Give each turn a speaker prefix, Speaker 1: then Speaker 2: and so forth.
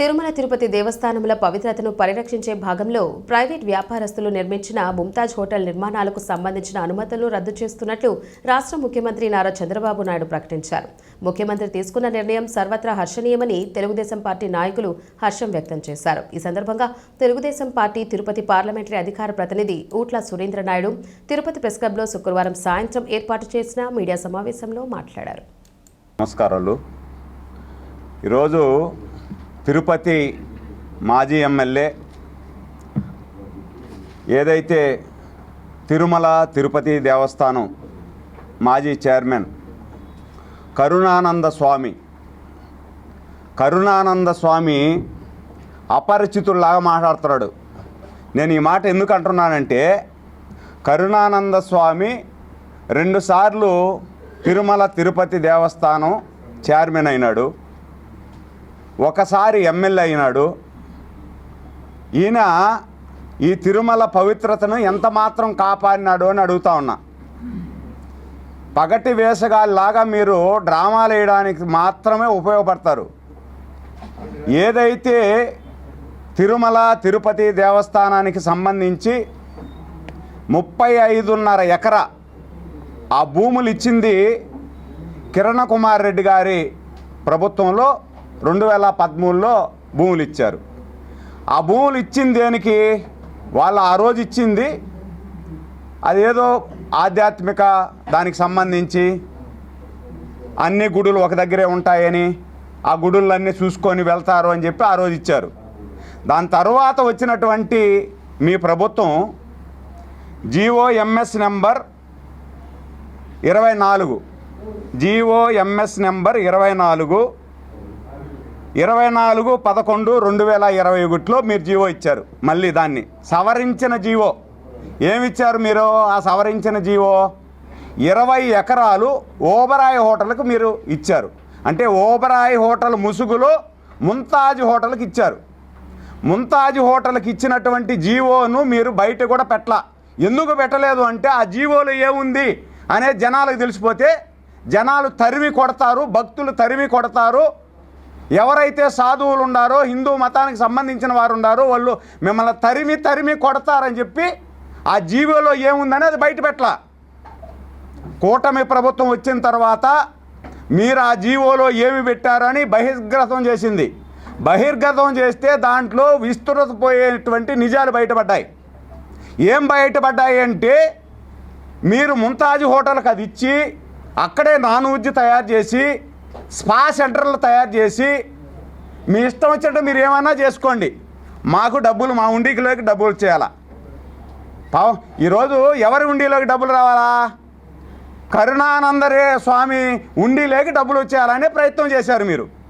Speaker 1: తిరుమల తిరుపతి దేవస్థానముల పవిత్రతను పరిరక్షించే భాగంలో ప్రైవేట్ వ్యాపారస్తులు నిర్మించిన ముంతాజ్ హోటల్ నిర్మాణాలకు సంబంధించిన అనుమతులను రద్దు చేస్తున్నట్లు రాష్ట్ర ముఖ్యమంత్రి నారా చంద్రబాబు నాయుడు ప్రకటించారు. ముఖ్యమంత్రి తీసుకున్న నిర్ణయం సర్వత్రా హర్షణీయమని తెలుగుదేశం పార్టీ నాయకులు హర్షం వ్యక్తం చేశారు. ఈ సందర్భంగా తెలుగుదేశం పార్టీ తిరుపతి పార్లమెంటరీ అధికార ప్రతినిధి ఊట్ల సురేంద్ర నాయుడు తిరుపతి ప్రెస్ క్లబ్లో శుక్రవారం సాయంత్రం ఏర్పాటు చేసిన మీడియా సమావేశంలో మాట్లాడారు.
Speaker 2: నమస్కారాలు. ఈరోజు తిరుపతి మాజీ ఎమ్మెల్యే ఏదైతే తిరుమల తిరుపతి దేవస్థానం మాజీ చైర్మన్ కరుణానంద స్వామి అపరిచితుల్లాగా మాట్లాడుతున్నాడు. నేను ఈ మాట ఎందుకు అంటున్నానంటే, కరుణానంద స్వామి 2 సార్లు తిరుమల తిరుపతి దేవస్థానం చైర్మన్ అయినాడు, ఒకసారి ఎమ్మెల్యే అయినాడు. ఈయన ఈ తిరుమల పవిత్రతను ఎంత మాత్రం కాపాడినాడు అని అడుగుతా ఉన్నా. పగటి వేసగాల్లాగా మీరు డ్రామాలు వేయడానికి మాత్రమే ఉపయోగపడతారు. ఏదైతే తిరుమల తిరుపతి దేవస్థానానికి సంబంధించి 35.5 ఎకరా ఆ భూములు ఇచ్చింది కిరణ్ కుమార్ రెడ్డి గారి ప్రభుత్వంలో 2013లో భూములు ఇచ్చారు. ఆ భూములు ఇచ్చింది దేనికి? వాళ్ళు ఆ రోజు ఇచ్చింది అదేదో ఆధ్యాత్మిక దానికి సంబంధించి అన్ని గుడులు ఒక దగ్గరే ఉంటాయని, ఆ గుడులన్నీ చూసుకొని వెళ్తారు అని చెప్పి ఆ రోజు ఇచ్చారు. దాని తర్వాత వచ్చినటువంటి మీ ప్రభుత్వం GOMS నెంబర్ 24 GOMS నెంబర్ 24/11/2021లో మీరు జీవో ఇచ్చారు. మళ్ళీ దాన్ని సవరించిన జీవో ఏమిచ్చారు మీరు? ఆ సవరించిన జీవో 20 ఎకరాలు ఓబరాయ్ హోటల్కి మీరు ఇచ్చారు. అంటే ఓబరాయ్ హోటల్ ముసుగులో ముంతాజ్ హోటల్కి ఇచ్చారు. ముంతాజ్ హోటల్కి ఇచ్చినటువంటి జీవోను మీరు బయట కూడా పెట్టలా. ఎందుకు పెట్టలేదు అంటే, ఆ జీవోలో ఏముంది అనే జనాలకు తెలిసిపోతే జనాలు తరిమి కొడతారు, భక్తులు తరిమి కొడతారు. ఎవరైతే సాధువులు ఉండారో, హిందూ మతానికి సంబంధించిన వారు ఉండారో వాళ్ళు మిమ్మల్ని తరిమి కొడతారని చెప్పి ఆ జీవోలో ఏముందని అది బయట పెట్టలా. కూటమి ప్రభుత్వం వచ్చిన తర్వాత మీరు ఆ జీవోలో ఏమి పెట్టారని బహిర్గతం చేసింది. బహిర్గతం చేస్తే దాంట్లో విస్తృతపోయేటువంటి నిజాలు బయటపడ్డాయి. ఏం బయటపడ్డాయి అంటే, మీరు ముంతాజ్ హోటల్కి అది ఇచ్చి అక్కడే నాన్ వెజ్ తయారు చేసి, స్పా సెంటర్లు తయారు చేసి, మీ ఇష్టం వచ్చినట్టు మీరు ఏమన్నా చేసుకోండి, మాకు డబ్బులు మా ఉండిలోకి డబ్బులు చేయాలా? ఈరోజు ఎవరి ఉండిలోకి డబ్బులు రావాలా? కరుణానందరే స్వామి ఉండిలోకి డబ్బులు వచ్చేయాలనే ప్రయత్నం చేశారు మీరు.